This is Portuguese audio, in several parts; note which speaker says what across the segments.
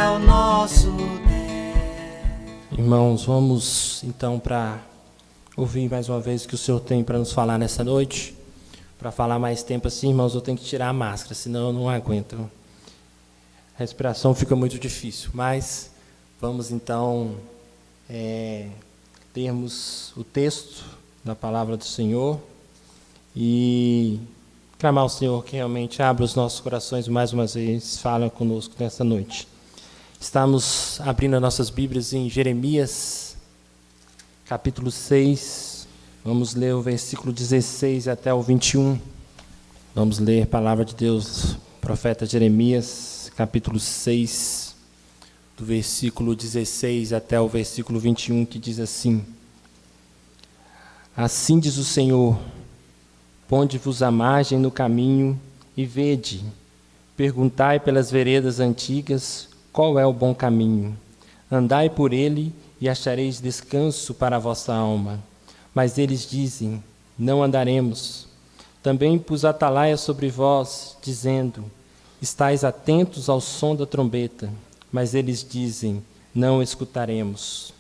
Speaker 1: é o nosso Deus.
Speaker 2: Irmãos, vamos então para ouvir mais uma vez o que o Senhor tem para nos falar nessa noite. Para falar mais tempo assim, irmãos, eu tenho que tirar a máscara, senão eu não aguento. A respiração fica muito difícil, mas vamos então lermos o texto da palavra do Senhor e clamar ao Senhor que realmente abra os nossos corações mais uma vez, fala conosco nessa noite. Estamos abrindo as nossas Bíblias em Jeremias, capítulo 6. Vamos ler o versículo 16 até o 21. Vamos ler a palavra de Deus, profeta Jeremias, capítulo 6, do versículo 16 até o versículo 21, que diz assim: Assim diz o Senhor: Ponde-vos à margem no caminho e vede, perguntai pelas veredas antigas qual é o bom caminho. Andai por ele e achareis descanso para a vossa alma. Mas eles dizem: não andaremos. Também pus atalaia sobre vós, dizendo: estais atentos ao som da trombeta. Mas eles dizem: não escutaremos.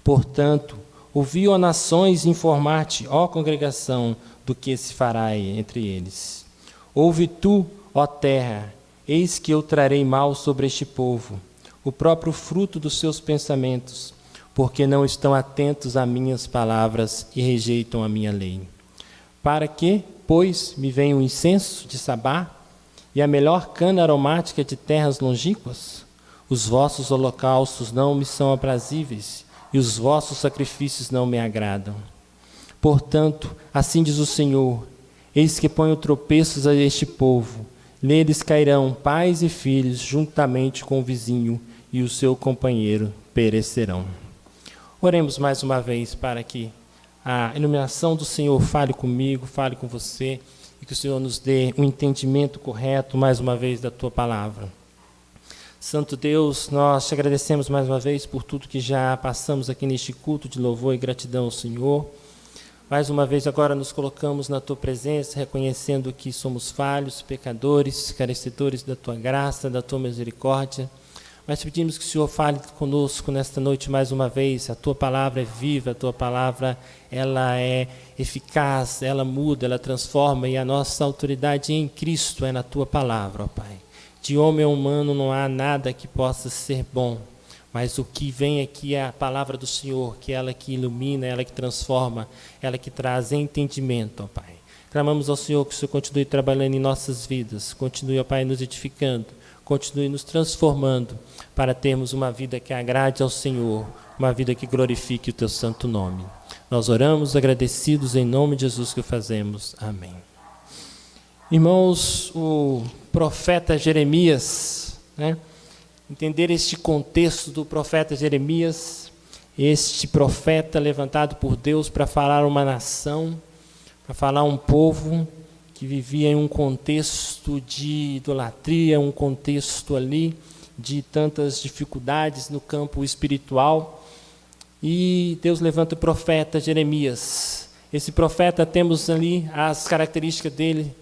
Speaker 2: Portanto, ouvi, ó nações, informar-te, ó congregação, do que se fará entre eles. Ouve tu, ó terra, eis que eu trarei mal sobre este povo, o próprio fruto dos seus pensamentos, porque não estão atentos a minhas palavras e rejeitam a minha lei. Para que, pois, me venha o incenso de Sabá e a melhor cana aromática de terras longínquas? Os vossos holocaustos não me são aprazíveis, e os vossos sacrifícios não me agradam. Portanto, assim diz o Senhor: eis que ponho tropeços a este povo, neles cairão pais e filhos, juntamente com o vizinho, e o seu companheiro perecerão. Oremos mais uma vez para que a iluminação do Senhor fale comigo, fale com você, e que o Senhor nos dê um entendimento correto, mais uma vez, da Tua palavra. Santo Deus, nós te agradecemos mais uma vez por tudo que já passamos aqui neste culto de louvor e gratidão ao Senhor. Mais uma vez agora nos colocamos na Tua presença, reconhecendo que somos falhos, pecadores, carecedores da Tua graça, da Tua misericórdia. Mas pedimos que o Senhor fale conosco nesta noite mais uma vez. A Tua palavra é viva, a Tua palavra ela é eficaz, ela muda, ela transforma, e a nossa autoridade em Cristo é na Tua palavra, ó Pai. De homem humano não há nada que possa ser bom, mas o que vem aqui é a palavra do Senhor, que é ela que ilumina, ela que transforma, ela que traz entendimento, ó Pai. Clamamos ao Senhor que o Senhor continue trabalhando em nossas vidas, continue, ó Pai, nos edificando, continue nos transformando, para termos uma vida que agrade ao Senhor, uma vida que glorifique o Teu santo nome. Nós oramos agradecidos em nome de Jesus que o fazemos. Amém. Irmãos, o profeta Jeremias, entender este contexto do profeta Jeremias, este profeta levantado por Deus para falar uma nação, para falar um povo que vivia em um contexto de idolatria, um contexto ali de tantas dificuldades no campo espiritual, e Deus levanta o profeta Jeremias. Esse profeta, temos ali as características dele,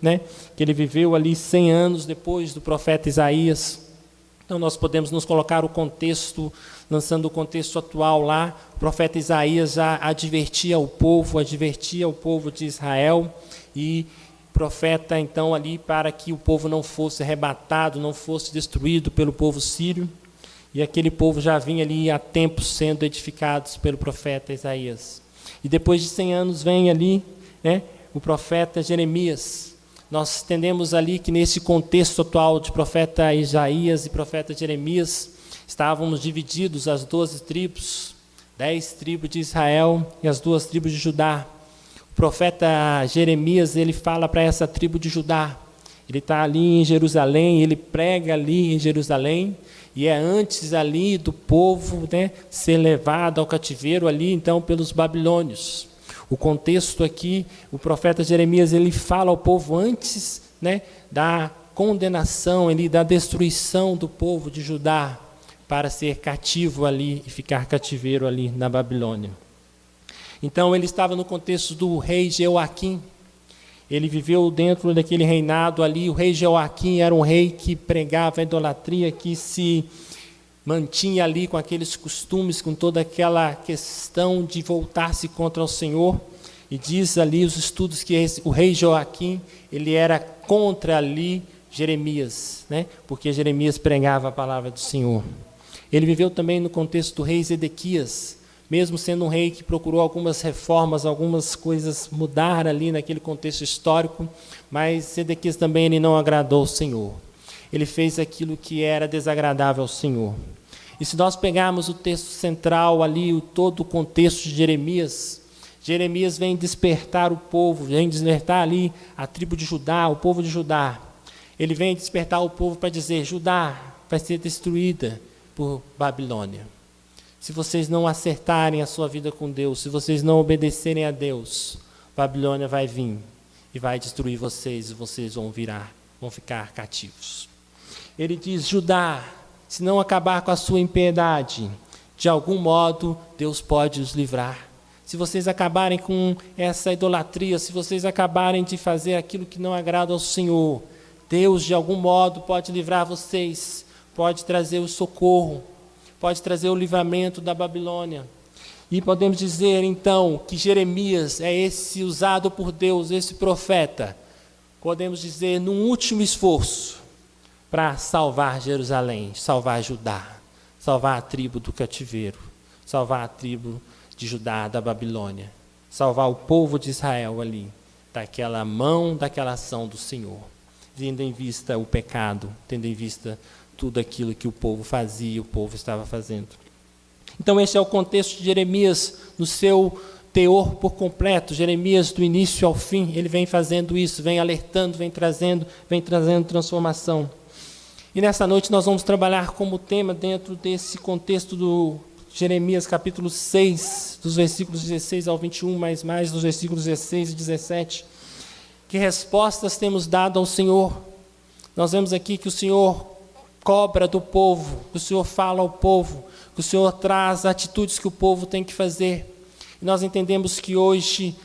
Speaker 2: que ele viveu ali 100 anos depois do profeta Isaías. Então nós podemos nos colocar o contexto, lançando o contexto atual lá. O profeta Isaías já advertia o povo de Israel, e profeta então ali para que o povo não fosse arrebatado, não fosse destruído pelo povo sírio. E aquele povo já vinha ali há tempos sendo edificados pelo profeta Isaías. E depois de 100 anos vem ali o profeta Jeremias. Nós entendemos ali que nesse contexto atual de profeta Isaías e profeta Jeremias, estávamos divididos as 12 tribos, 10 tribos de Israel e as 2 tribos de Judá. O profeta Jeremias, ele fala para essa tribo de Judá. Ele está ali em Jerusalém, ele prega ali em Jerusalém, e é antes ali do povo ser levado ao cativeiro ali então pelos babilônios. O contexto aqui, o profeta Jeremias, ele fala ao povo antes da condenação, da destruição do povo de Judá, para ser cativo ali e ficar cativeiro ali na Babilônia. Então ele estava no contexto do rei Jeoaquim. Ele viveu dentro daquele reinado ali. O rei Jeoaquim era um rei que pregava a idolatria, que se mantinha ali com aqueles costumes, com toda aquela questão de voltar-se contra o Senhor. E diz ali os estudos que o rei Joaquim, ele era contra ali Jeremias, né? Porque Jeremias pregava a palavra do Senhor. Ele viveu também no contexto do rei Zedequias, mesmo sendo um rei que procurou algumas reformas, algumas coisas mudar ali naquele contexto histórico, mas Zedequias também ele não agradou ao Senhor. Ele fez aquilo que era desagradável ao Senhor. E se nós pegarmos o texto central ali, todo o contexto de Jeremias, Jeremias vem despertar o povo, vem despertar ali a tribo de Judá, o povo de Judá. Ele vem despertar o povo para dizer: Judá vai ser destruída por Babilônia. Se vocês não acertarem a sua vida com Deus, se vocês não obedecerem a Deus, Babilônia vai vir e vai destruir vocês, e vocês vão ficar cativos. Ele diz: Judá, se não acabar com a sua impiedade, de algum modo Deus pode os livrar. Se vocês acabarem com essa idolatria, se vocês acabarem de fazer aquilo que não agrada ao Senhor, Deus de algum modo pode livrar vocês, pode trazer o socorro, pode trazer o livramento da Babilônia. E podemos dizer então que Jeremias é esse usado por Deus, esse profeta, podemos dizer num último esforço para salvar Jerusalém, salvar Judá, salvar a tribo do cativeiro, salvar a tribo de Judá da Babilônia, salvar o povo de Israel ali, daquela mão, daquela ação do Senhor, tendo em vista o pecado, tendo em vista tudo aquilo que o povo fazia, o povo estava fazendo. Então esse é o contexto de Jeremias no seu teor por completo. Jeremias do início ao fim, ele vem fazendo isso, vem alertando, vem trazendo transformação. E nessa noite nós vamos trabalhar como tema dentro desse contexto do Jeremias capítulo 6, dos versículos 16 ao 21, mais dos versículos 16 e 17. Que respostas temos dado ao Senhor? Nós vemos aqui que o Senhor cobra do povo, que o Senhor fala ao povo, que o Senhor traz atitudes que o povo tem que fazer. E nós entendemos que hoje,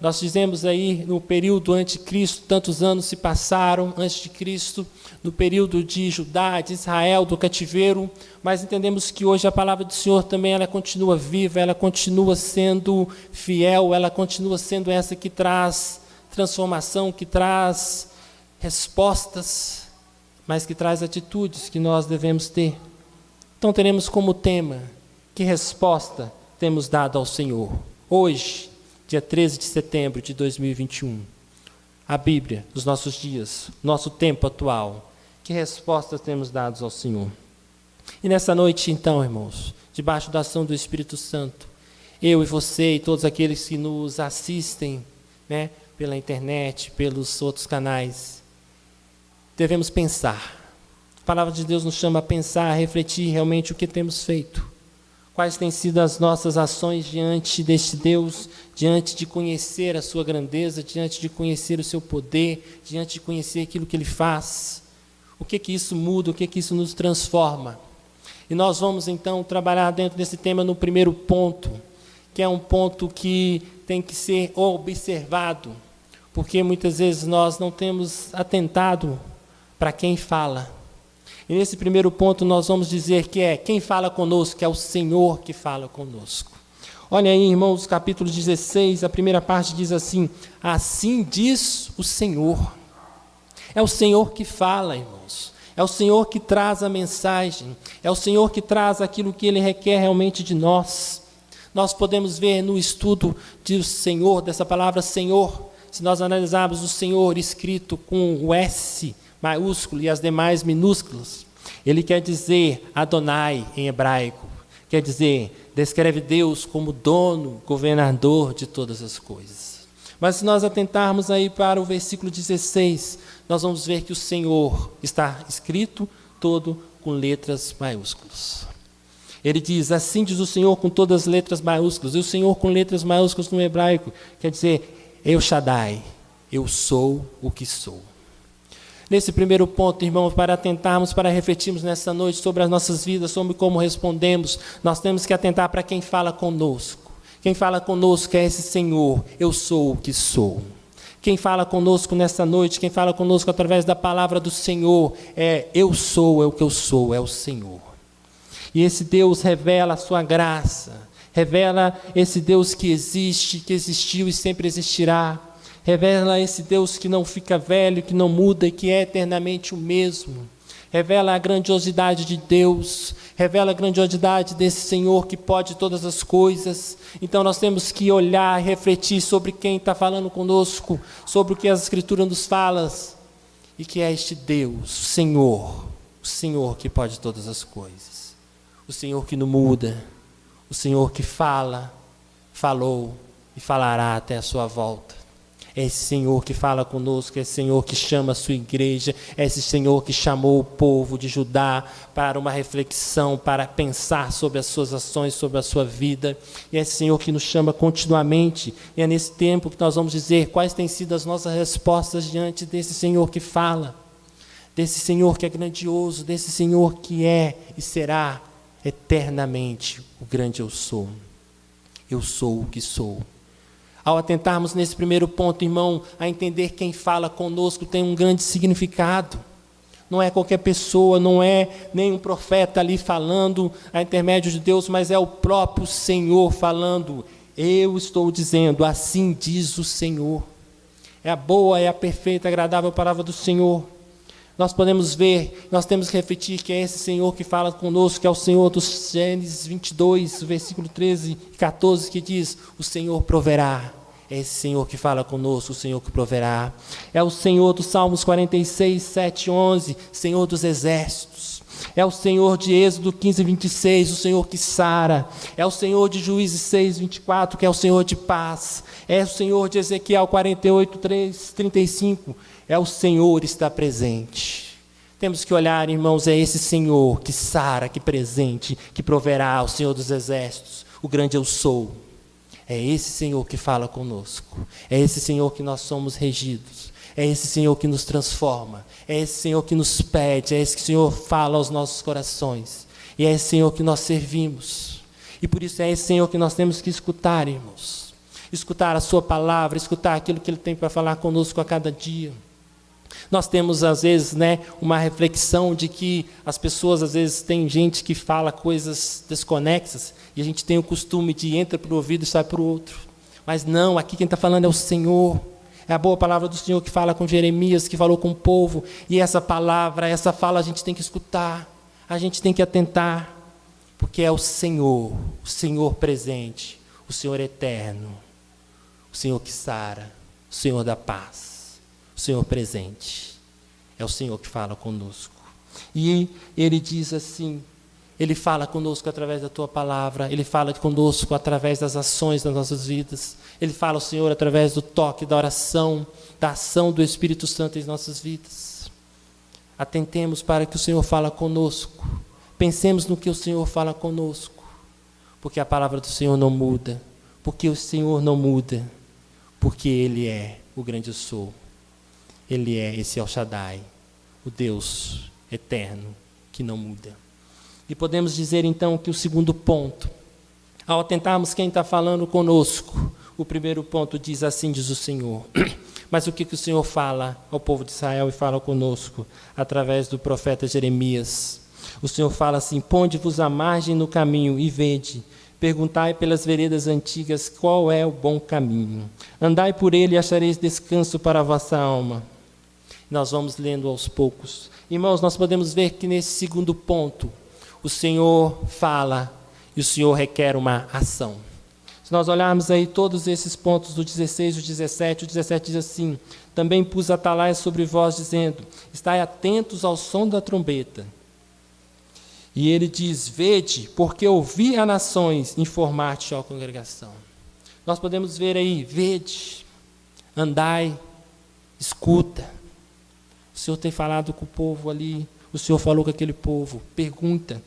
Speaker 2: nós dizemos aí no período anticristo, tantos anos se passaram antes de Cristo, no período de Judá, de Israel, do cativeiro, mas entendemos que hoje a palavra do Senhor também ela continua viva, ela continua sendo fiel, ela continua sendo essa que traz transformação, que traz respostas, mas que traz atitudes que nós devemos ter. Então teremos como tema: que resposta temos dado ao Senhor? Hoje, dia 13 de setembro de 2021, a Bíblia dos nossos dias, nosso tempo atual, que respostas temos dado ao Senhor? E nessa noite então, irmãos, debaixo da ação do Espírito Santo, eu e você e todos aqueles que nos assistem, pela internet, pelos outros canais, devemos pensar. A palavra de Deus nos chama a pensar, a refletir realmente o que temos feito. Quais têm sido as nossas ações diante deste Deus, diante de conhecer a sua grandeza, diante de conhecer o seu poder, diante de conhecer aquilo que Ele faz. O que isso muda, o que isso nos transforma? E nós vamos então trabalhar dentro desse tema no primeiro ponto, que é um ponto que tem que ser observado, porque muitas vezes nós não temos atentado para quem fala. E nesse primeiro ponto nós vamos dizer que quem fala conosco, que é o Senhor que fala conosco. Olha aí, irmãos, capítulo 16, a primeira parte diz assim: assim diz o Senhor. É o Senhor que fala, irmãos. É o Senhor que traz a mensagem. É o Senhor que traz aquilo que Ele requer realmente de nós. Nós podemos ver no estudo do Senhor, dessa palavra Senhor, se nós analisarmos o Senhor escrito com o S maiúsculo e as demais minúsculas, ele quer dizer Adonai em hebraico, quer dizer, descreve Deus como dono, governador de todas as coisas. Mas se nós atentarmos aí para o versículo 16, nós vamos ver que o Senhor está escrito todo com letras maiúsculas. Ele diz, assim diz o Senhor com todas as letras maiúsculas, e o Senhor com letras maiúsculas no hebraico, quer dizer, El Shaddai, eu sou o que sou. Nesse primeiro ponto, irmãos, para atentarmos, para refletirmos nessa noite sobre as nossas vidas, sobre como respondemos, nós temos que atentar para quem fala conosco. Quem fala conosco é esse Senhor, eu sou o que sou. Quem fala conosco nessa noite, quem fala conosco através da palavra do Senhor, eu sou, é o que eu sou, é o Senhor. E esse Deus revela a sua graça, revela esse Deus que existe, que existiu e sempre existirá. Revela esse Deus que não fica velho, que não muda e que é eternamente o mesmo. Revela a grandiosidade de Deus, revela a grandiosidade desse Senhor que pode todas as coisas. Então nós temos que olhar e refletir sobre quem está falando conosco, sobre o que as Escrituras nos falam, e que é este Deus, o Senhor que pode todas as coisas, o Senhor que não muda, o Senhor que fala, falou e falará até a sua volta. É esse Senhor que fala conosco, é esse Senhor que chama a sua igreja, é esse Senhor que chamou o povo de Judá para uma reflexão, para pensar sobre as suas ações, sobre a sua vida. E é esse Senhor que nos chama continuamente. E é nesse tempo que nós vamos dizer quais têm sido as nossas respostas diante desse Senhor que fala, desse Senhor que é grandioso, desse Senhor que é e será eternamente o grande eu sou. Eu sou o que sou. Ao atentarmos nesse primeiro ponto, irmão, a entender quem fala conosco tem um grande significado. Não é qualquer pessoa, não é nem um profeta ali falando a intermédio de Deus, mas é o próprio Senhor falando. Eu estou dizendo, assim diz o Senhor. É a boa, é a perfeita, agradável palavra do Senhor. Nós podemos ver, nós temos que refletir que é esse Senhor que fala conosco, que é o Senhor dos Gênesis 22, versículo 13 e 14, que diz, o Senhor proverá. É esse Senhor que fala conosco, o Senhor que proverá. É o Senhor dos Salmos 46, 7 e 11, Senhor dos exércitos. É o Senhor de Êxodo 15, 26, o Senhor que sara. É o Senhor de Juízes 6, 24, que é o Senhor de paz. É o Senhor de Ezequiel 48, 3, 35, é o Senhor está presente. Temos que olhar, irmãos, é esse Senhor que sara, que presente, que proverá, o Senhor dos exércitos, o grande eu sou. É esse Senhor que fala conosco. É esse Senhor que nós somos regidos. É esse Senhor que nos transforma. É esse Senhor que nos pede. É esse Senhor que fala aos nossos corações. E é esse Senhor que nós servimos. E por isso é esse Senhor que nós temos que escutar, irmãos. Escutar a sua palavra, escutar aquilo que Ele tem para falar conosco a cada dia. Nós temos, às vezes, uma reflexão de que as pessoas, às vezes, tem gente que fala coisas desconexas e a gente tem o costume de entra para o ouvido e sai para o outro. Mas não, aqui quem está falando é o Senhor. É a boa palavra do Senhor que fala com Jeremias, que falou com o povo. E essa palavra, essa fala a gente tem que escutar, a gente tem que atentar, porque é o Senhor presente, o Senhor eterno, o Senhor que sara, o Senhor da paz. O Senhor presente, é o Senhor que fala conosco. E Ele diz assim, Ele fala conosco através da Tua palavra, Ele fala conosco através das ações das nossas vidas, Ele fala ao Senhor através do toque, da oração, da ação do Espírito Santo em nossas vidas. Atentemos para que o Senhor fala conosco, pensemos no que o Senhor fala conosco, porque a palavra do Senhor não muda, porque o Senhor não muda, porque Ele é o grande eu sou. Ele é esse El Shaddai, o Deus eterno, que não muda. E podemos dizer, então, que o segundo ponto, ao atentarmos quem está falando conosco, o primeiro ponto diz, assim diz o Senhor. Mas o que o Senhor fala ao povo de Israel e fala conosco, através do profeta Jeremias? O Senhor fala assim, ponde-vos à margem no caminho e vede, perguntai pelas veredas antigas qual é o bom caminho. Andai por ele e achareis descanso para a vossa alma. Nós vamos lendo aos poucos. Irmãos, nós podemos ver que nesse segundo ponto, o Senhor fala e o Senhor requer uma ação. Se nós olharmos aí todos esses pontos do 16, o 17 diz assim, também pus atalaias sobre vós, dizendo, estai atentos ao som da trombeta. E ele diz, vede, porque ouvi a nações informar-te, ó congregação. Nós podemos ver aí, vede, andai, escuta. O Senhor tem falado com o povo ali, o Senhor falou com aquele povo, pergunta.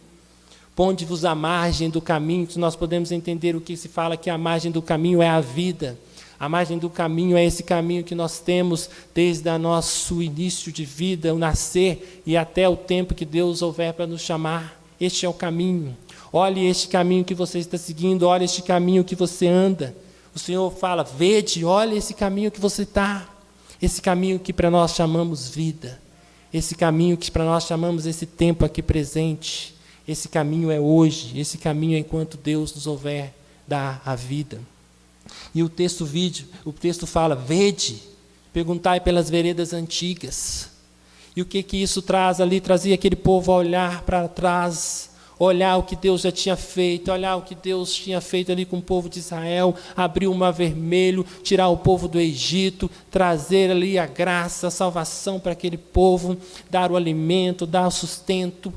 Speaker 2: Ponde-vos à margem do caminho, que nós podemos entender o que se fala, que a margem do caminho é a vida. A margem do caminho é esse caminho que nós temos desde o nosso início de vida, o nascer e até o tempo que Deus houver para nos chamar. Este é o caminho. Olhe este caminho que você está seguindo, olhe este caminho que você anda. O Senhor fala, vede, olhe esse caminho que você está. Esse caminho que para nós chamamos vida. Esse caminho que para nós chamamos esse tempo aqui presente. Esse caminho é hoje, esse caminho é enquanto Deus nos houver dar a vida. E o texto fala, vede, perguntai pelas veredas antigas. E o que isso traz ali? Trazia aquele povo a olhar para trás, olhar o que Deus já tinha feito, olhar o que Deus tinha feito ali com o povo de Israel, abrir o mar vermelho, tirar o povo do Egito, trazer ali a graça, a salvação para aquele povo, dar o alimento, dar o sustento.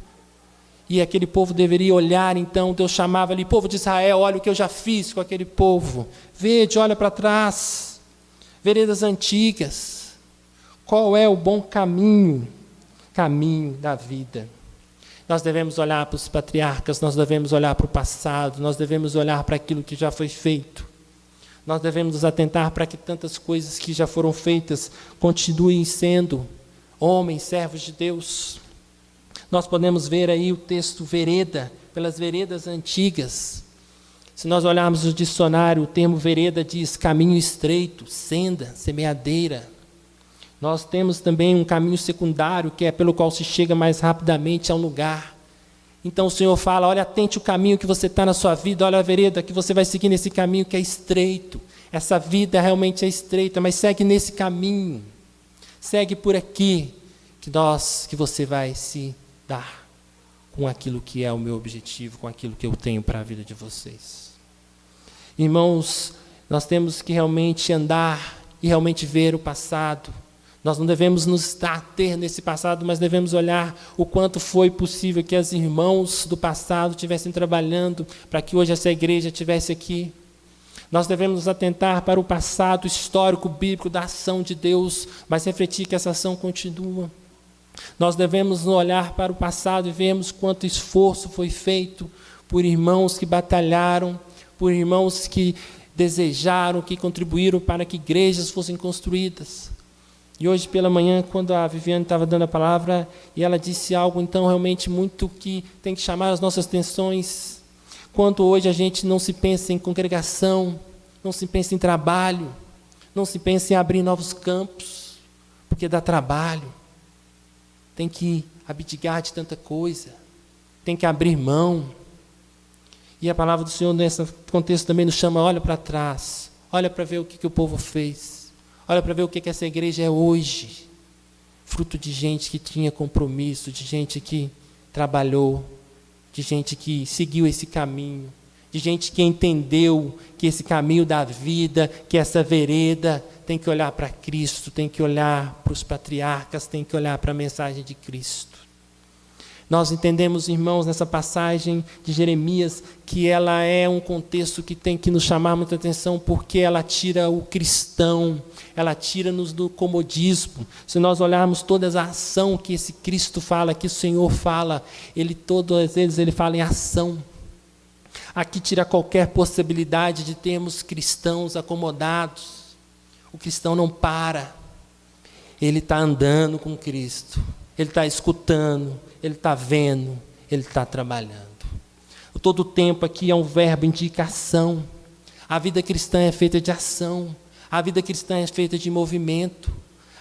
Speaker 2: E aquele povo deveria olhar, então, Deus chamava ali, povo de Israel, olha o que eu já fiz com aquele povo. Vede, olha para trás, veredas antigas. Qual é o bom caminho? Caminho da vida. Nós devemos olhar para os patriarcas, nós devemos olhar para o passado, nós devemos olhar para aquilo que já foi feito. Nós devemos nos atentar para que tantas coisas que já foram feitas continuem sendo homens, servos de Deus. Nós podemos ver aí o texto vereda, pelas veredas antigas. Se nós olharmos o dicionário, o termo vereda diz caminho estreito, senda, semeadeira. Nós temos também um caminho secundário, que é pelo qual se chega mais rapidamente a um lugar. Então o Senhor fala, olha, atente o caminho que você está na sua vida, olha a vereda que você vai seguir nesse caminho que é estreito. Essa vida realmente é estreita, mas segue nesse caminho. Segue por aqui, que você vai se dar com aquilo que é o meu objetivo, com aquilo que eu tenho para a vida de vocês. Irmãos, nós temos que realmente andar e realmente ver o passado. Nós não devemos nos ater nesse passado, mas devemos olhar o quanto foi possível que os irmãos do passado estivessem trabalhando para que hoje essa igreja estivesse aqui. Nós devemos nos atentar para o passado histórico, bíblico, da ação de Deus, mas refletir que essa ação continua. Nós devemos olhar para o passado e vermos quanto esforço foi feito por irmãos que batalharam, por irmãos que desejaram, que contribuíram para que igrejas fossem construídas. E hoje pela manhã, quando a Viviane estava dando a palavra, e ela disse algo então realmente muito que tem que chamar as nossas atenções. Quanto hoje a gente não se pensa em congregação, não se pensa em trabalho, não se pensa em abrir novos campos, porque dá trabalho. Tem que abdicar de tanta coisa, tem que abrir mão. E a palavra do Senhor, nesse contexto, também nos chama, olha para trás, olha para ver o que o povo fez, olha para ver o que essa igreja é hoje, fruto de gente que tinha compromisso, de gente que trabalhou, de gente que seguiu esse caminho, de gente que entendeu que esse caminho da vida, que essa vereda, tem que olhar para Cristo, tem que olhar para os patriarcas, tem que olhar para a mensagem de Cristo. Nós entendemos, irmãos, nessa passagem de Jeremias, que ela é um contexto que tem que nos chamar muita atenção, porque ela tira o cristão, ela tira-nos do comodismo. Se nós olharmos toda a ação que esse Cristo fala, que o Senhor fala, todas vezes ele fala em ação. Aqui tira qualquer possibilidade de termos cristãos acomodados. O cristão não para, ele está andando com Cristo, ele está escutando, ele está vendo, ele está trabalhando. Todo o tempo aqui é um verbo indicação. A vida cristã é feita de ação, a vida cristã é feita de movimento.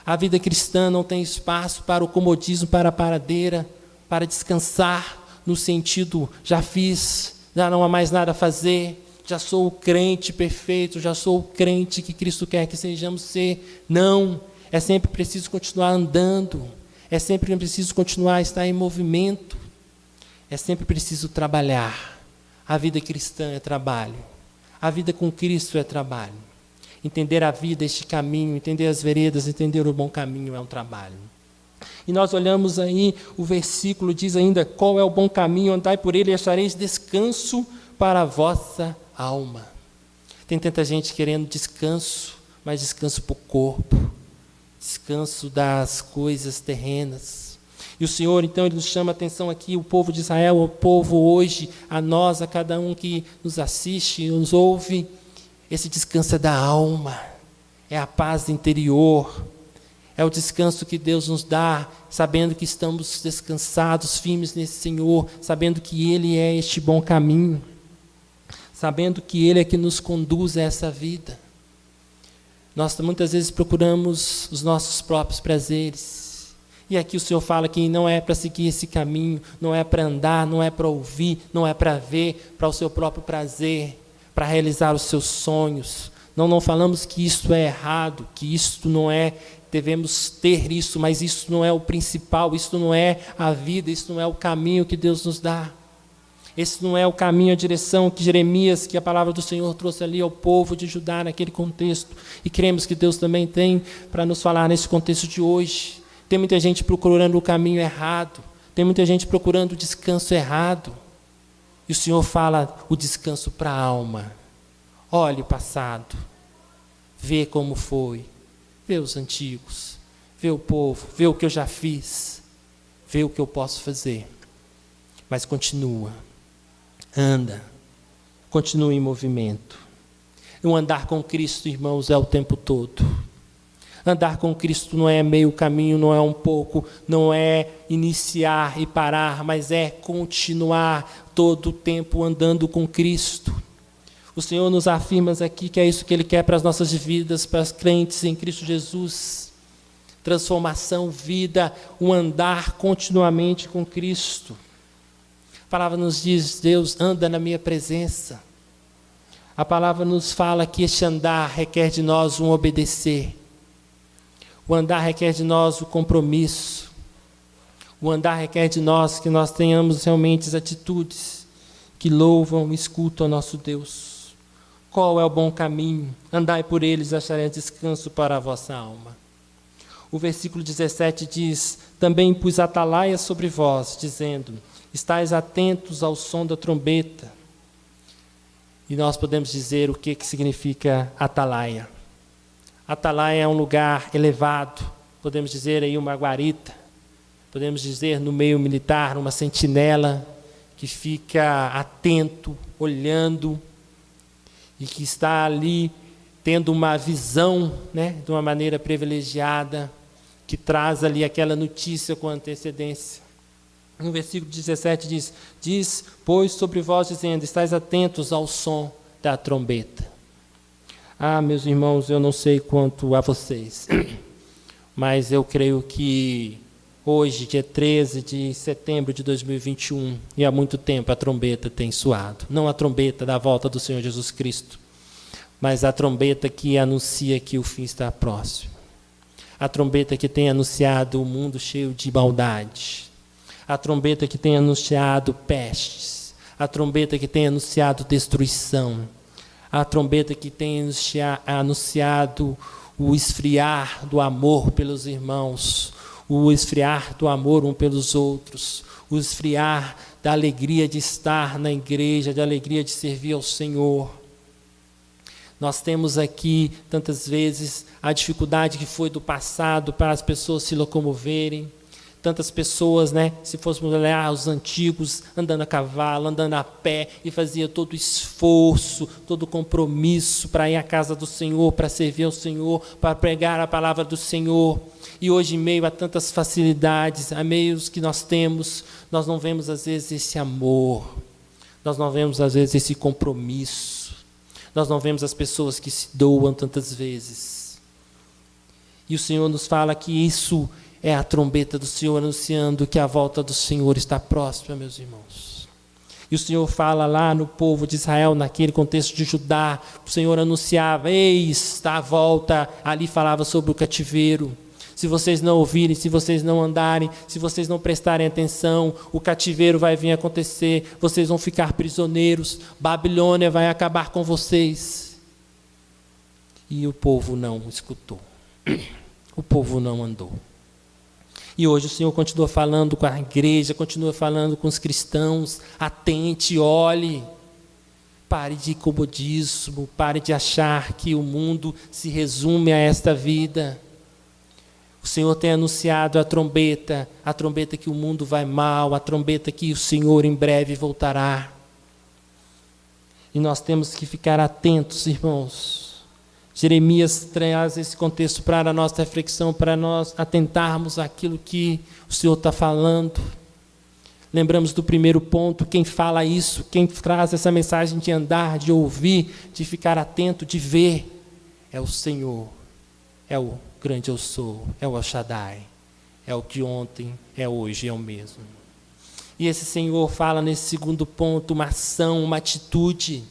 Speaker 2: A vida cristã não tem espaço para o comodismo, para a paradeira, para descansar no sentido, já fiz, já não há mais nada a fazer, já sou o crente perfeito, já sou o crente que Cristo quer que sejamos ser. Não, é sempre preciso continuar andando, é sempre preciso continuar a estar em movimento, é sempre preciso trabalhar. A vida cristã é trabalho, a vida com Cristo é trabalho. Entender a vida, este caminho, entender as veredas, entender o bom caminho é um trabalho. E nós olhamos aí, o versículo diz ainda, qual é o bom caminho, andai por ele e achareis descanso para a vossa alma. Tem tanta gente querendo descanso, mas descanso para o corpo, descanso das coisas terrenas. E o Senhor, então, ele nos chama a atenção aqui, o povo de Israel, o povo hoje, a nós, a cada um que nos assiste, nos ouve, esse descanso é da alma, é a paz interior, é o descanso que Deus nos dá, sabendo que estamos descansados, firmes nesse Senhor, sabendo que Ele é este bom caminho, sabendo que Ele é que nos conduz a essa vida. Nós muitas vezes procuramos os nossos próprios prazeres, E aqui o Senhor fala que não é para seguir esse caminho, não é para andar, não é para ouvir, não é para ver, para o seu próprio prazer, para realizar os seus sonhos. Não falamos que isso é errado, que isso não é, devemos ter isso, mas isso não é o principal, isso não é a vida, isso não é o caminho que Deus nos dá. Esse não é o caminho, a direção que Jeremias, que a palavra do Senhor trouxe ali ao povo de Judá naquele contexto. E cremos que Deus também tem para nos falar nesse contexto de hoje. Tem muita gente procurando o caminho errado, tem muita gente procurando o descanso errado. E o Senhor fala o descanso para a alma. Olhe o passado, vê como foi, vê os antigos, vê o povo, vê o que eu já fiz, vê o que eu posso fazer. Mas continua, anda, continua em movimento. O andar com Cristo, irmãos, é o tempo todo. Andar com Cristo não é meio caminho, não é um pouco, não é iniciar e parar, mas é continuar todo o tempo andando com Cristo. O Senhor nos afirma aqui que é isso que Ele quer para as nossas vidas, para os crentes em Cristo Jesus. Transformação, vida, um andar continuamente com Cristo. A palavra nos diz, Deus anda na minha presença. A palavra nos fala que este andar requer de nós um obedecer. O andar requer de nós o compromisso. O andar requer de nós que nós tenhamos realmente as atitudes que louvam e escutam ao nosso Deus. Qual é o bom caminho? Andai por eles, achareis descanso para a vossa alma. O versículo 17 diz, também pus atalaia sobre vós, dizendo, estais atentos ao som da trombeta. E nós podemos dizer o que significa atalaia. Atalaia é um lugar elevado, podemos dizer aí uma guarita, podemos dizer no meio militar, uma sentinela que fica atento, olhando e que está ali tendo uma visão, né, de uma maneira privilegiada, que traz ali aquela notícia com antecedência. No versículo 17 diz, pois sobre vós dizendo, estais atentos ao som da trombeta. Ah, meus irmãos, eu não sei quanto a vocês, mas eu creio que hoje, dia 13 de setembro de 2021, e há muito tempo a trombeta tem soado. Não a trombeta da volta do Senhor Jesus Cristo, mas a trombeta que anuncia que o fim está próximo. A trombeta que tem anunciado o mundo cheio de maldade. A trombeta que tem anunciado pestes. A trombeta que tem anunciado destruição. A trombeta que tem anunciado o esfriar do amor pelos irmãos, o esfriar do amor um pelos outros, o esfriar da alegria de estar na igreja, da alegria de servir ao Senhor. Nós temos aqui, tantas vezes, a dificuldade que foi do passado para as pessoas se locomoverem. Tantas pessoas, né, se fôssemos olhar os antigos, andando a cavalo, andando a pé, e fazia todo o esforço, todo o compromisso para ir à casa do Senhor, para servir ao Senhor, para pregar a palavra do Senhor. E hoje, em meio a tantas facilidades, a meios que nós temos, nós não vemos às vezes esse amor, nós não vemos às vezes esse compromisso, nós não vemos as pessoas que se doam tantas vezes. E o Senhor nos fala que isso é a trombeta do Senhor anunciando que a volta do Senhor está próxima, meus irmãos. E o Senhor fala lá no povo de Israel, naquele contexto de Judá, o Senhor anunciava, eis, está a volta, ali falava sobre o cativeiro. Se vocês não ouvirem, se vocês não andarem, se vocês não prestarem atenção, o cativeiro vai vir acontecer, vocês vão ficar prisioneiros, Babilônia vai acabar com vocês. E o povo não escutou, o povo não andou. E hoje o Senhor continua falando com a igreja, continua falando com os cristãos, atente, olhe, pare de comodismo, pare de achar que o mundo se resume a esta vida. O Senhor tem anunciado a trombeta que o mundo vai mal, a trombeta que o Senhor em breve voltará. E nós temos que ficar atentos, irmãos. Jeremias traz esse contexto para a nossa reflexão, para nós atentarmos àquilo que o Senhor está falando. Lembramos do primeiro ponto, quem fala isso, quem traz essa mensagem de andar, de ouvir, de ficar atento, de ver, é o Senhor, é o grande eu sou, é o El Shaddai, é o que ontem, é hoje, é o mesmo. E esse Senhor fala nesse segundo ponto, uma ação, uma atitude.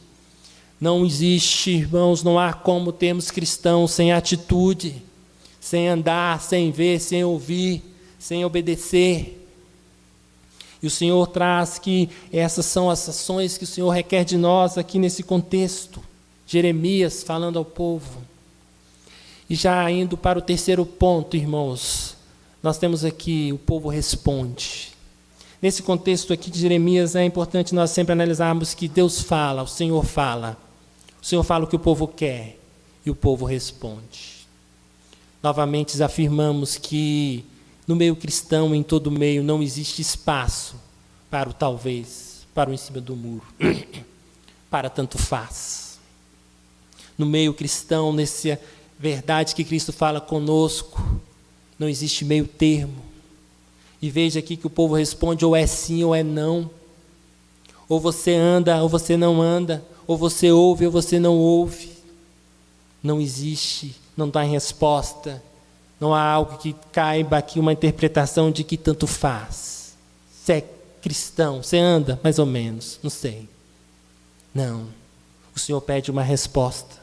Speaker 2: Não existe, irmãos, não há como termos cristãos sem atitude, sem andar, sem ver, sem ouvir, sem obedecer. E o Senhor traz que essas são as ações que o Senhor requer de nós aqui nesse contexto. Jeremias falando ao povo. E já indo para o terceiro ponto, irmãos, nós temos aqui, o povo responde. Nesse contexto aqui de Jeremias, é importante nós sempre analisarmos que Deus fala, o Senhor fala. O Senhor fala o que o povo quer e o povo responde. Novamente afirmamos que no meio cristão, em todo meio, não existe espaço para o talvez, para o em cima do muro, para tanto faz. No meio cristão, nessa verdade que Cristo fala conosco, não existe meio termo. E veja aqui que o povo responde ou é sim ou é não. Ou você anda ou você não anda. Ou você ouve ou você não ouve. Não existe, não dá resposta. Não há algo que caiba aqui, uma interpretação de que tanto faz. Você é cristão, você anda mais ou menos, não sei. Não, o Senhor pede uma resposta.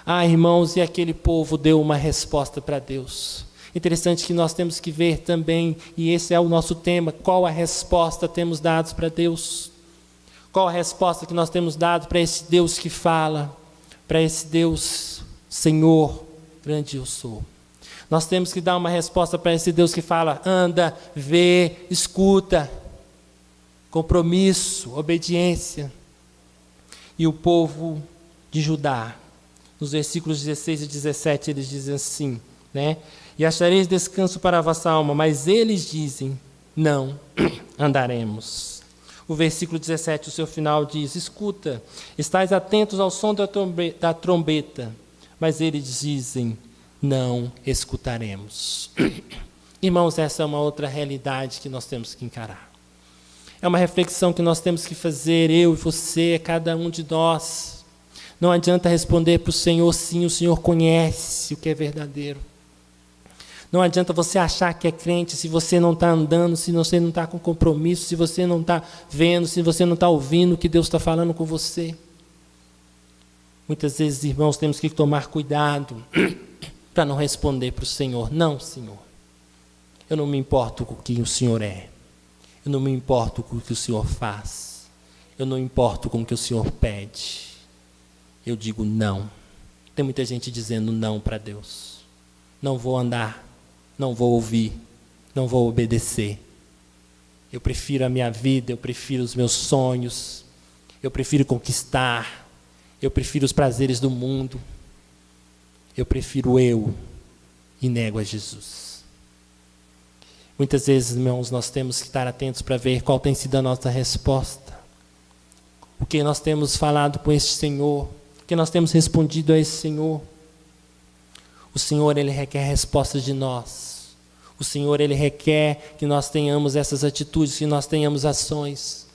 Speaker 2: Ah, irmãos, e aquele povo deu uma resposta para Deus. Interessante que nós temos que ver também, e esse é o nosso tema, qual a resposta temos dado para Deus? Qual a resposta que nós temos dado para esse Deus que fala, para esse Deus, Senhor, grande eu sou? Nós temos que dar uma resposta para esse Deus que fala, anda, vê, escuta, compromisso, obediência. E o povo de Judá, nos versículos 16 e 17, eles dizem assim, né? E achareis descanso para a vossa alma, mas eles dizem, não andaremos. O versículo 17, o seu final diz, escuta, estais atentos ao som da trombeta, mas eles dizem, não escutaremos. Irmãos, essa é uma outra realidade que nós temos que encarar. É uma reflexão que nós temos que fazer, eu e você, cada um de nós. Não adianta responder para o Senhor sim, o Senhor conhece o que é verdadeiro. Não adianta você achar que é crente se você não está andando, se você não está com compromisso, se você não está vendo, se você não está ouvindo o que Deus está falando com você. Muitas vezes, irmãos, temos que tomar cuidado para não responder para o Senhor, não, Senhor, eu não me importo com o que o Senhor é, eu não me importo com o que o Senhor faz, eu não me importo com o que o Senhor pede, eu digo não. Tem muita gente dizendo não para Deus, não vou andar, não vou ouvir, não vou obedecer, eu prefiro a minha vida, eu prefiro os meus sonhos, eu prefiro conquistar, eu prefiro os prazeres do mundo, eu prefiro eu e nego a Jesus. Muitas vezes, irmãos, nós temos que estar atentos para ver qual tem sido a nossa resposta. O que nós temos falado com esse Senhor, o que nós temos respondido a esse Senhor. O Senhor, Ele requer respostas de nós. O Senhor, Ele requer que nós tenhamos essas atitudes, que nós tenhamos ações.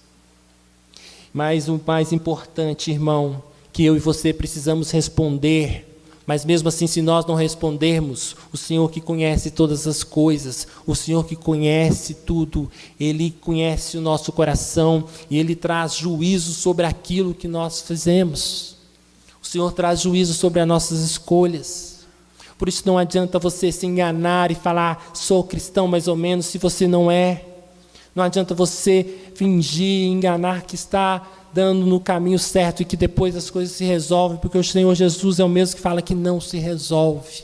Speaker 2: Mas o mais importante, irmão, que eu e você precisamos responder. Mas mesmo assim, se nós não respondermos, o Senhor que conhece todas as coisas, o Senhor que conhece tudo, Ele conhece o nosso coração e Ele traz juízo sobre aquilo que nós fizemos. O Senhor traz juízo sobre as nossas escolhas. Por isso não adianta você se enganar e falar, sou cristão mais ou menos, se você não é. Não adianta você fingir, enganar que está dando no caminho certo e que depois as coisas se resolvem, porque o Senhor Jesus é o mesmo que fala que não se resolve.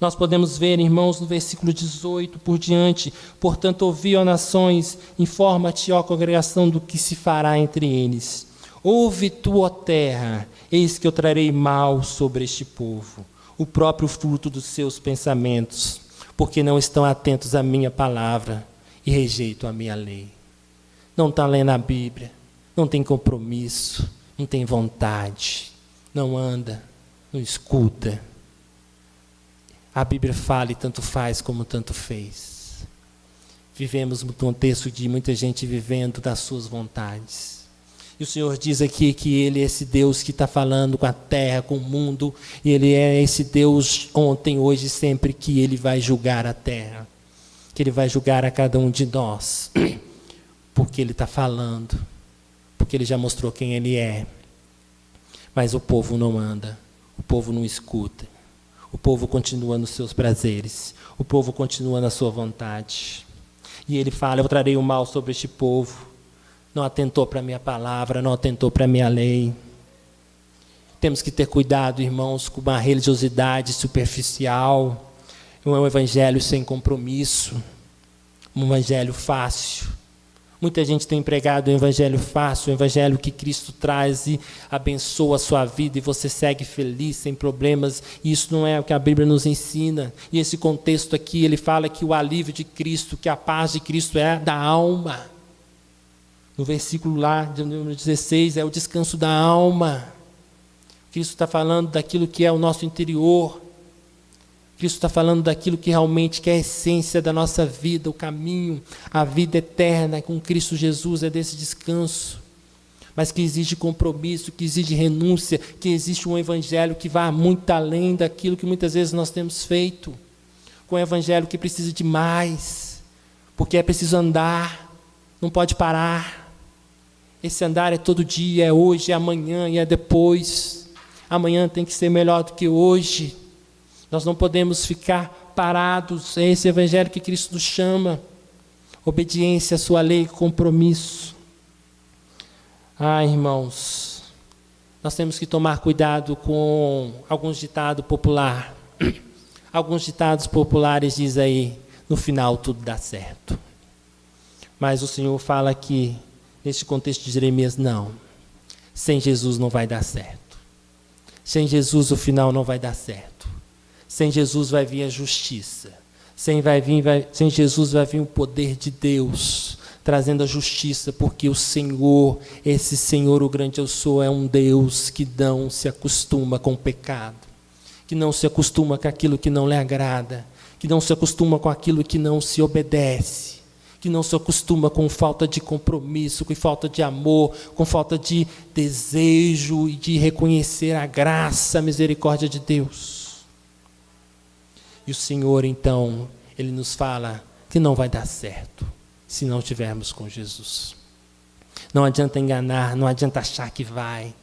Speaker 2: Nós podemos ver, irmãos, no versículo 18 por diante, portanto, ouvi, ó nações, informa-te, ó congregação, do que se fará entre eles. Ouve tu, ó terra, eis que eu trarei mal sobre este povo, o próprio fruto dos seus pensamentos, porque não estão atentos à minha palavra e rejeitam a minha lei. Não está lendo a Bíblia, não tem compromisso, não tem vontade, não anda, não escuta. A Bíblia fala e tanto faz como tanto fez. Vivemos no contexto de muita gente vivendo das suas vontades. E o Senhor diz aqui que Ele é esse Deus que está falando com a terra, com o mundo, e Ele é esse Deus ontem, hoje e sempre, que Ele vai julgar a terra. que Ele vai julgar a cada um de nós, porque Ele está falando, porque Ele já mostrou quem Ele é. Mas o povo não anda, o povo não escuta, o povo continua nos seus prazeres, o povo continua na sua vontade. E Ele fala: eu trarei o mal sobre este povo. Não atentou para a minha palavra, não atentou para a minha lei. Temos que ter cuidado, irmãos, com uma religiosidade superficial, um evangelho sem compromisso, um evangelho fácil. Muita gente tem pregado o evangelho fácil, o evangelho que Cristo traz e abençoa a sua vida e você segue feliz, sem problemas. E isso não é o que a Bíblia nos ensina. E esse contexto aqui, ele fala que o alívio de Cristo, que a paz de Cristo é da alma. No versículo lá, de número 16, é o descanso da alma. Cristo está falando daquilo que é o nosso interior. Cristo está falando daquilo que realmente que é a essência da nossa vida, o caminho, a vida eterna com Cristo Jesus é desse descanso. Mas que exige compromisso, que exige renúncia, que existe um evangelho que vai muito além daquilo que muitas vezes nós temos feito. Com um evangelho que precisa de mais, porque é preciso andar, não pode parar. Esse andar é todo dia, é hoje, é amanhã e é depois. Amanhã tem que ser melhor do que hoje. Nós não podemos ficar parados. É esse evangelho que Cristo nos chama. Obediência à sua lei, compromisso. Irmãos, nós temos que tomar cuidado com alguns ditados populares. Alguns ditados populares dizem aí, no final tudo dá certo. Mas o Senhor fala aqui, neste contexto de Jeremias, não. Sem Jesus não vai dar certo. Sem Jesus o final não vai dar certo. Sem Jesus vai vir a justiça. Sem Jesus vai vir o poder de Deus, trazendo a justiça, porque o Senhor, esse Senhor, o grande eu sou, é um Deus que não se acostuma com o pecado, que não se acostuma com aquilo que não lhe agrada, que não se acostuma com aquilo que não se obedece, que não se acostuma com falta de compromisso, com falta de amor, com falta de desejo e de reconhecer a graça, a misericórdia de Deus. E o Senhor, então, Ele nos fala que não vai dar certo se não estivermos com Jesus. Não adianta enganar, não adianta achar que vai.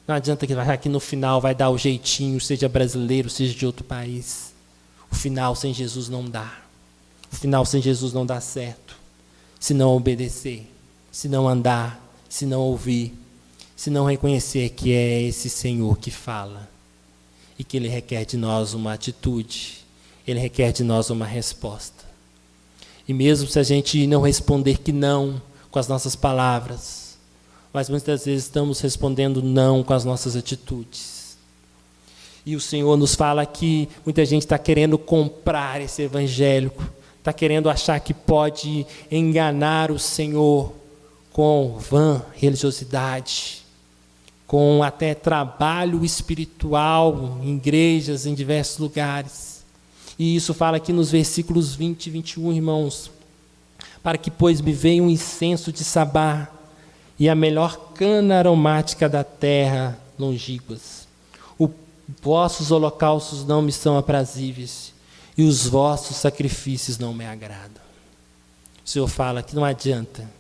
Speaker 2: Não adianta achar que no final vai dar o jeitinho, seja brasileiro, seja de outro país. O final sem Jesus não dá. O final sem Jesus não dá certo. Se não obedecer, se não andar, se não ouvir, se não reconhecer que é esse Senhor que fala e que Ele requer de nós uma atitude. Ele requer de nós uma resposta. E mesmo se a gente não responder que não com as nossas palavras, mas muitas vezes estamos respondendo não com as nossas atitudes. E o Senhor nos fala que muita gente está querendo comprar esse evangélico, está querendo achar que pode enganar o Senhor com vã religiosidade, com até trabalho espiritual em igrejas, em diversos lugares. E isso fala aqui nos versículos 20 e 21, irmãos. Para que, pois, me venha um incenso de Sabá e a melhor cana aromática da terra longínquas. Os vossos holocaustos não me são aprazíveis e os vossos sacrifícios não me agradam. O Senhor fala que não adianta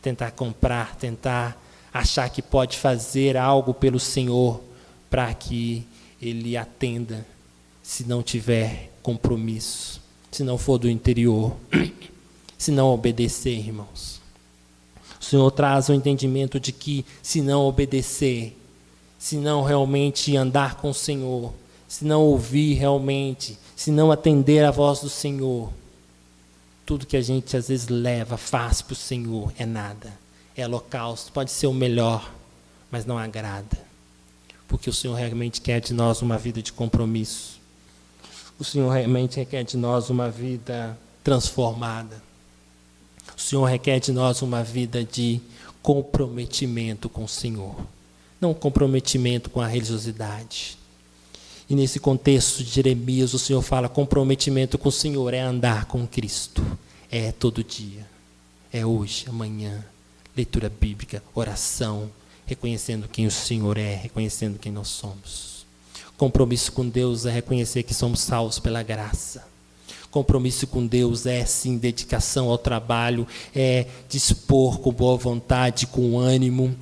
Speaker 2: tentar comprar, tentar achar que pode fazer algo pelo Senhor para que Ele atenda, se não tiver compromisso, se não for do interior, se não obedecer, irmãos. O Senhor traz o entendimento de que se não obedecer, se não realmente andar com o Senhor, se não ouvir realmente, se não atender a voz do Senhor, tudo que a gente às vezes faz para o Senhor é nada, é holocausto, pode ser o melhor, mas não agrada, porque o Senhor realmente quer de nós uma vida de compromisso. O Senhor realmente requer de nós uma vida transformada. O Senhor requer de nós uma vida de comprometimento com o Senhor. Não comprometimento com a religiosidade. E nesse contexto de Jeremias, o Senhor fala: comprometimento com o Senhor é andar com Cristo. É todo dia. É hoje, amanhã. Leitura bíblica, oração, reconhecendo quem o Senhor é, reconhecendo quem nós somos. Compromisso com Deus é reconhecer que somos salvos pela graça. Compromisso com Deus é, sim, dedicação ao trabalho, é dispor com boa vontade, com ânimo,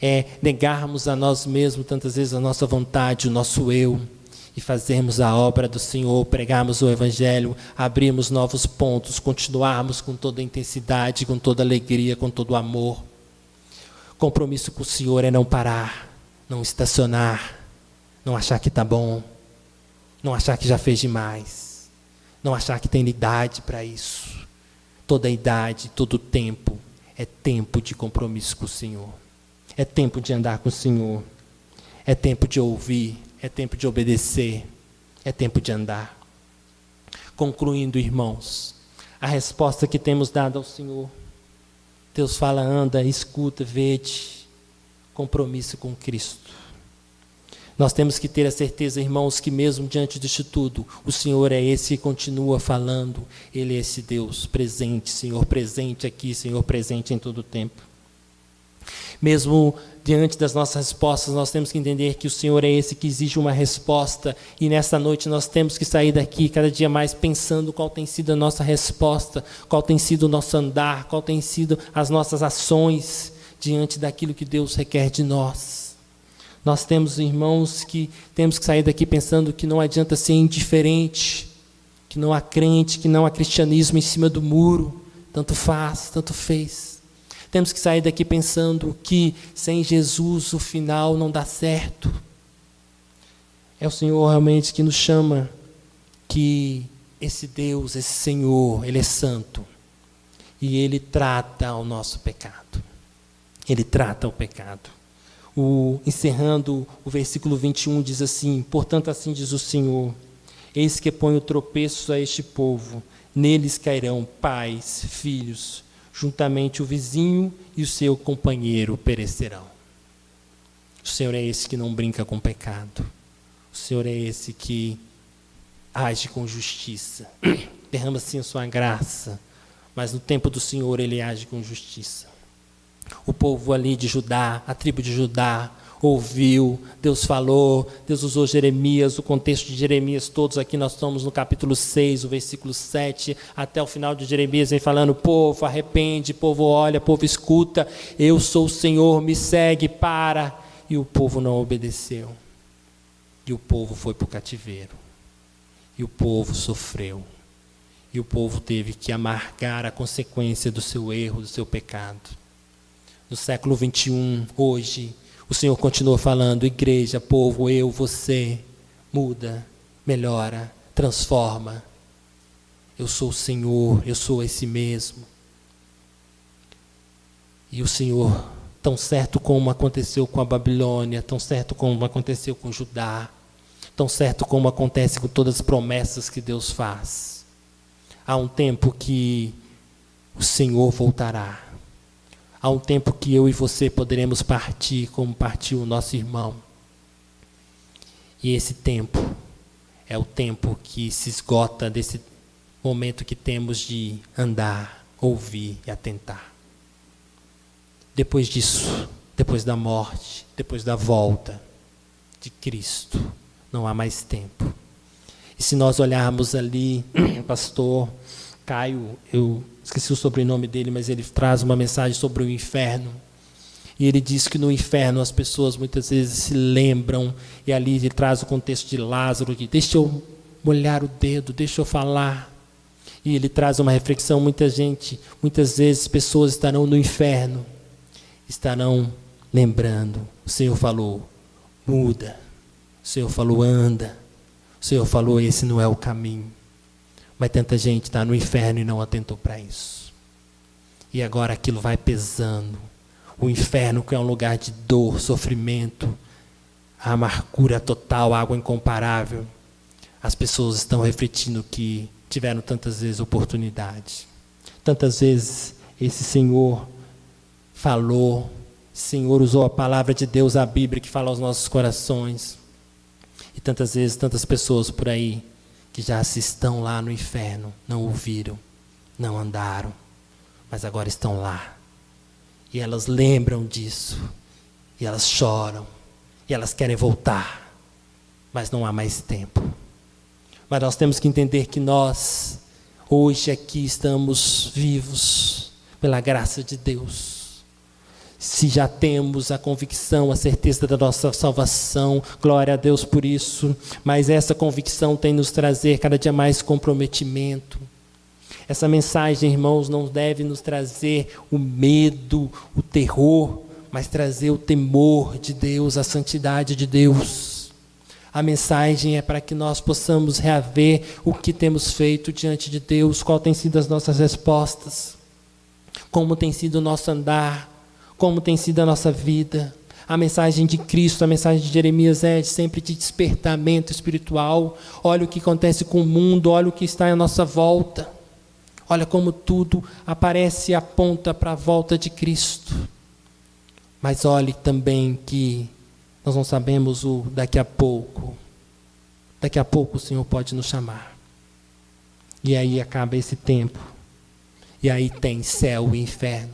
Speaker 2: é negarmos a nós mesmos, tantas vezes, a nossa vontade, o nosso eu, e fazermos a obra do Senhor, pregarmos o Evangelho, abrirmos novos pontos, continuarmos com toda a intensidade, com toda a alegria, com todo o amor. Compromisso com o Senhor é não parar, não estacionar, não achar que está bom, não achar que já fez demais, não achar que tem idade para isso. Toda idade, todo tempo é tempo de compromisso com o Senhor. É tempo de andar com o Senhor. É tempo de ouvir, é tempo de obedecer, é tempo de andar. Concluindo, irmãos, a resposta que temos dado ao Senhor. Deus fala, anda, escuta, vede, compromisso com Cristo. Nós temos que ter a certeza, irmãos, que mesmo diante disso tudo, o Senhor é esse que continua falando. Ele é esse Deus presente, Senhor presente aqui, Senhor presente em todo o tempo. Mesmo diante das nossas respostas, nós temos que entender que o Senhor é esse que exige uma resposta. E nesta noite nós temos que sair daqui cada dia mais pensando qual tem sido a nossa resposta, qual tem sido o nosso andar, qual tem sido as nossas ações diante daquilo que Deus requer de nós. Nós temos, irmãos, que temos que sair daqui pensando que não adianta ser indiferente, que não há crente, que não há cristianismo em cima do muro, tanto faz, tanto fez. Temos que sair daqui pensando que sem Jesus o final não dá certo. É o Senhor realmente que nos chama, que esse Deus, esse Senhor, Ele é santo. E Ele trata o nosso pecado. Ele trata o pecado. Encerrando o versículo 21 diz assim, portanto assim diz o Senhor, eis que põe o tropeço a este povo, neles cairão pais, filhos, juntamente o vizinho e o seu companheiro perecerão. O Senhor é esse que não brinca com pecado. O Senhor é esse que age com justiça. Derrama sim a sua graça, mas no tempo do Senhor Ele age com justiça. O povo ali de Judá, a tribo de Judá, ouviu, Deus falou, Deus usou Jeremias, o contexto de Jeremias, todos aqui nós estamos no capítulo 6, o versículo 7, até o final de Jeremias, vem falando, povo, arrepende, povo olha, povo escuta, eu sou o Senhor, me segue, para. E o povo não obedeceu. E o povo foi para o cativeiro. E o povo sofreu. E o povo teve que amargar a consequência do seu erro, do seu pecado. No século 21, hoje, o Senhor continua falando, igreja, povo, eu, você, muda, melhora, transforma. Eu sou o Senhor, eu sou esse mesmo. E o Senhor, tão certo como aconteceu com a Babilônia, tão certo como aconteceu com Judá, tão certo como acontece com todas as promessas que Deus faz. Há um tempo que o Senhor voltará. Há um tempo que eu e você poderemos partir como partiu o nosso irmão. E esse tempo é o tempo que se esgota desse momento que temos de andar, ouvir e atentar. Depois disso, depois da morte, depois da volta de Cristo, não há mais tempo. E se nós olharmos ali, pastor Caio, eu esqueci o sobrenome dele, mas ele traz uma mensagem sobre o inferno. E ele diz que no inferno as pessoas muitas vezes se lembram, e ali ele traz o contexto de Lázaro, que deixa eu molhar o dedo, deixa eu falar. E ele traz uma reflexão, muitas vezes pessoas estarão no inferno, estarão lembrando. O Senhor falou, muda. O Senhor falou, anda. O Senhor falou, esse não é o caminho. Mas tanta gente está no inferno e não atentou para isso. E agora aquilo vai pesando. O inferno, que é um lugar de dor, sofrimento, a amargura total, água incomparável. As pessoas estão refletindo que tiveram tantas vezes oportunidade. Tantas vezes esse Senhor falou, o Senhor usou a palavra de Deus, a Bíblia, que fala aos nossos corações. E tantas vezes, tantas pessoas por aí, que já se estão lá no inferno, não ouviram, não andaram, mas agora estão lá. E elas lembram disso, e elas choram, e elas querem voltar, mas não há mais tempo. Mas nós temos que entender que nós Hoje aqui estamos vivos pela graça de Deus. Se já temos a convicção, a certeza da nossa salvação, glória a Deus por isso, mas essa convicção tem nos trazer cada dia mais comprometimento. Essa mensagem, irmãos, não deve nos trazer o medo, o terror, mas trazer o temor de Deus, a santidade de Deus. A mensagem é para que nós possamos reaver o que temos feito diante de Deus, qual tem sido as nossas respostas, como tem sido o nosso andar, como tem sido a nossa vida. A mensagem de Cristo, a mensagem de Jeremias é sempre de despertamento espiritual. Olha o que acontece com o mundo, olha o que está à nossa volta. Olha como tudo aparece e aponta para a volta de Cristo. Mas olhe também que nós não sabemos o daqui a pouco. Daqui a pouco o Senhor pode nos chamar. E aí acaba esse tempo. E aí tem céu e inferno.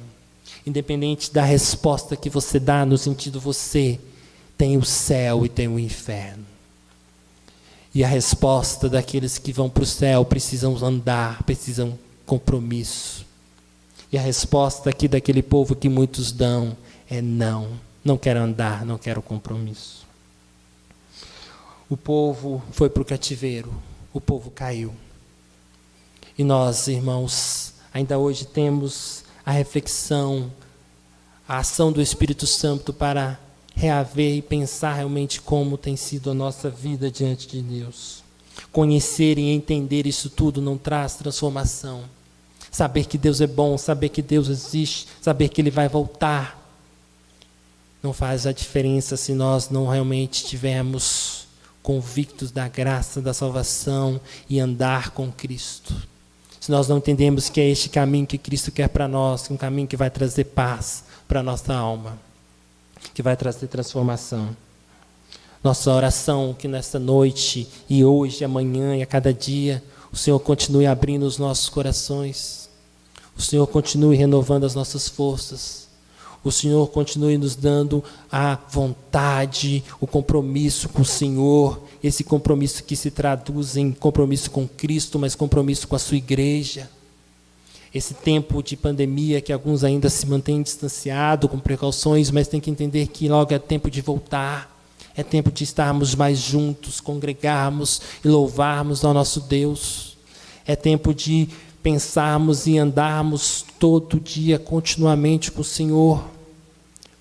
Speaker 2: Independente da resposta que você dá, no sentido você tem o céu e tem o inferno. E a resposta daqueles que vão para o céu precisam andar, precisam compromisso. E a resposta aqui daquele povo que muitos dão é não. Não quero andar, não quero compromisso. O povo foi para o cativeiro, o povo caiu. E nós, irmãos, ainda hoje temos a reflexão, a ação do Espírito Santo para reaver e pensar realmente como tem sido a nossa vida diante de Deus. Conhecer e entender isso tudo não traz transformação. Saber que Deus é bom, saber que Deus existe, saber que Ele vai voltar, não faz a diferença se nós não realmente estivermos convictos da graça, da salvação e andar com Cristo. Se nós não entendemos que é este caminho que Cristo quer para nós, um caminho que vai trazer paz para a nossa alma, que vai trazer transformação. Nossa oração que nesta noite e hoje, amanhã e a cada dia, o Senhor continue abrindo os nossos corações, o Senhor continue renovando as nossas forças, o Senhor continue nos dando a vontade, o compromisso com o Senhor, esse compromisso que se traduz em compromisso com Cristo, mas compromisso com a sua igreja. Esse tempo de pandemia que alguns ainda se mantêm distanciados, com precauções, mas tem que entender que logo é tempo de voltar, é tempo de estarmos mais juntos, congregarmos e louvarmos ao nosso Deus. É tempo de pensarmos e andarmos todo dia, continuamente com o Senhor,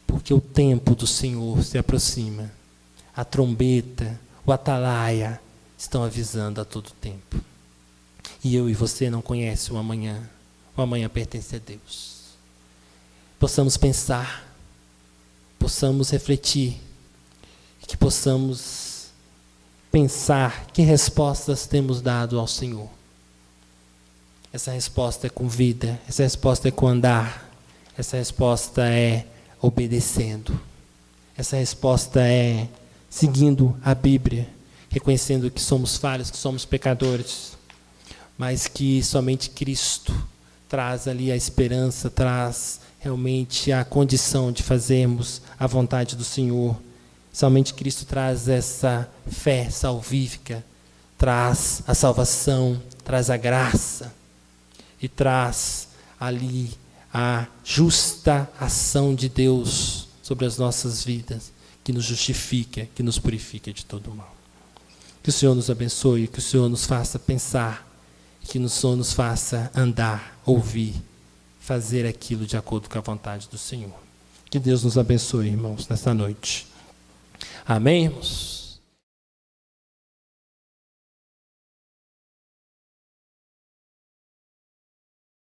Speaker 2: porque o tempo do Senhor se aproxima. A trombeta, o atalaia estão avisando a todo tempo. E eu e você não conhecem o amanhã. O amanhã pertence a Deus. Possamos pensar, possamos refletir, que possamos pensar que respostas temos dado ao Senhor. Essa resposta é com vida, essa resposta é com andar, essa resposta é obedecendo, essa resposta é seguindo a Bíblia, reconhecendo que somos falhos, que somos pecadores, mas que somente Cristo traz ali a esperança, traz realmente a condição de fazermos a vontade do Senhor. Somente Cristo traz essa fé salvífica, traz a salvação, traz a graça e traz ali a justa ação de Deus sobre as nossas vidas, que nos justifica, que nos purifica de todo o mal. Que o Senhor nos abençoe, que o Senhor nos faça pensar, que o Senhor nos faça andar, ouvir, fazer aquilo de acordo com a vontade do Senhor. Que Deus nos abençoe, irmãos, nesta noite. Amém, irmãos?